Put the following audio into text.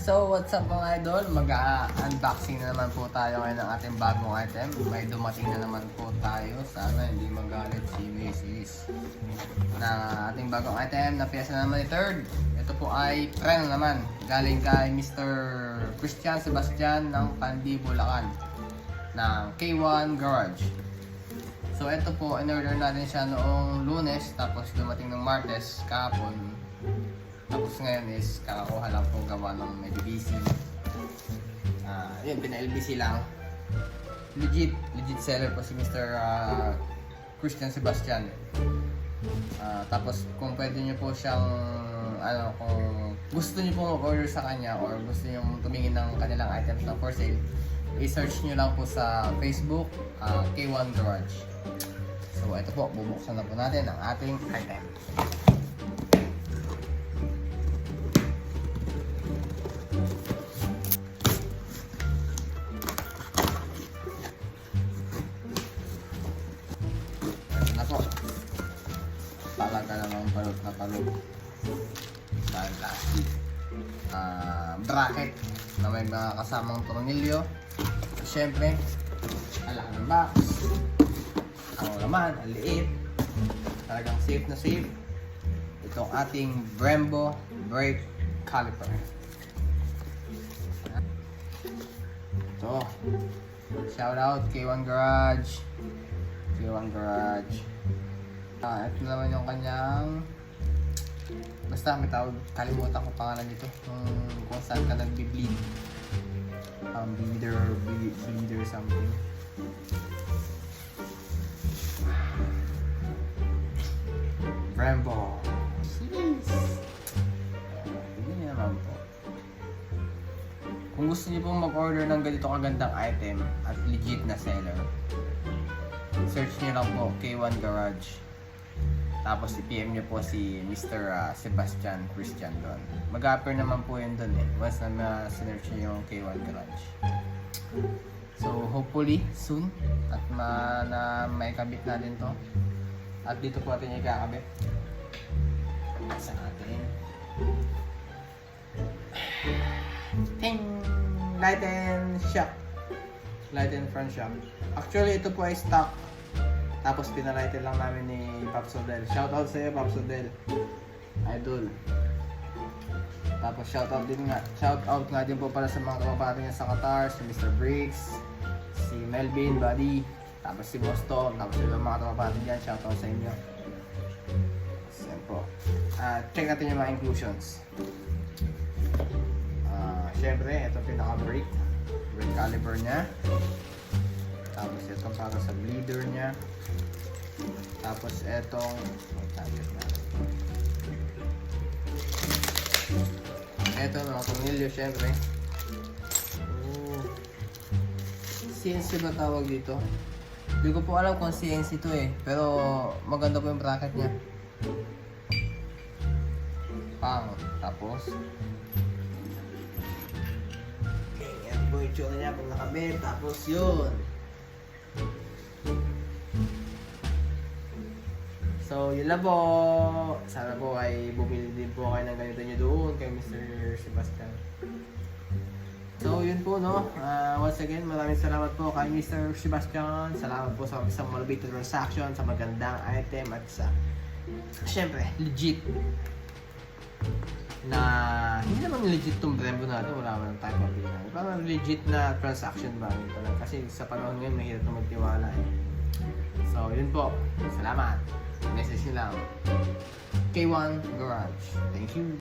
So, what's up mga idol? Mag-unboxing na naman po tayo ngayon ng ating bagong item. May dumating na naman po tayo. Sana hindi magalit si Mrs. Na ating bagong item na piyesa naman ni Third. Ito po ay preno naman. Galing kay Mr. Christian Sebastian ng Pandi, Bulacan. Ng K1 Garage. So, ito po, in-order natin siya noong Lunes. Tapos dumating ng Martes kahapon. Tapos ngayon is kakakuha lang po gawa ng medyo busy. Yun, pina-LBC lang. Legit seller po si Mr. Christian Sebastian. Tapos kung pwede nyo po siyang, kung gusto nyo po mag-order sa kanya or gusto nyo tumingin ng kanilang items na for sale, i-search nyo lang po sa Facebook, K1 Garage. So ito po, bubuksan na po natin ang ating item. Talaga namang balot na balot dahil plastic. Bracket na may mga kasamang tornilyo. Siyempre, alak ng box. Ang laman, ang liit. Talagang safe na safe. Itong ating Brembo brake caliper. Ito. Shout out K1 Garage. K1 Garage. Ito naman yung kanyang, basta may tawag, kalimutan ko pangalan nito, kung saan ka nagbi-bleed. Bleeder something. Brembo. Jeez. Tignan niyo naman po. Kung gusto niyo pong mag-order ng ganito kagandang item at legit na seller, search niyo lang po K1 Garage. Tapos i-PM nyo po si Mr. Sebastian Christian doon. Mag-appear naman po yun doon once na sinerch nyo yung K1 Garage. So hopefully soon at may kabit natin to. At dito po natin ikakabit sa atin. Ting! Light and shock. Light and front shock. Actually ito po ay stock. Tapos pinalighten lang namin ni Pops Odell. Shoutout sa iyo, Pops Odell. Idol. Tapos shoutout nga din po para sa mga kapapatid niya sa Qatar, si Mr. Briggs, si Melvin, Buddy, tapos si Boston, tapos yung mga kapapatid niyan, shoutout sa inyo. Yan po. Check natin yung mga inclusions. Syempre, ito pinaka-brake caliper niya. Tapos itong para sa bleeder niya. Tapos itong ito mga tornilyo syempre. CNC ba tawag dito? Hindi ko po alam kung CNC to pero maganda po yung bracket niya. Tapos okay, yan po yung tsura niya pag nakabit. Tapos yun. So, yun lang po. Sana po ay bumili din po kayo ng ganito nyo doon kay Mr. Sebastian. So, yun po, no? Once again, maraming salamat po kay Mr. Sebastian. Salamat po sa isang malupit na transaction, sa magandang item at sa, syempre, legit. Na, hindi naman legit tong Brembo natin. Wala naman tayo pagpilihan. Parang legit na transaction ba? Kasi sa panahon ngayon, mahirap na magtiwala So, yun po. Salamat. Message nyo lang. K1 Garage. Thank you.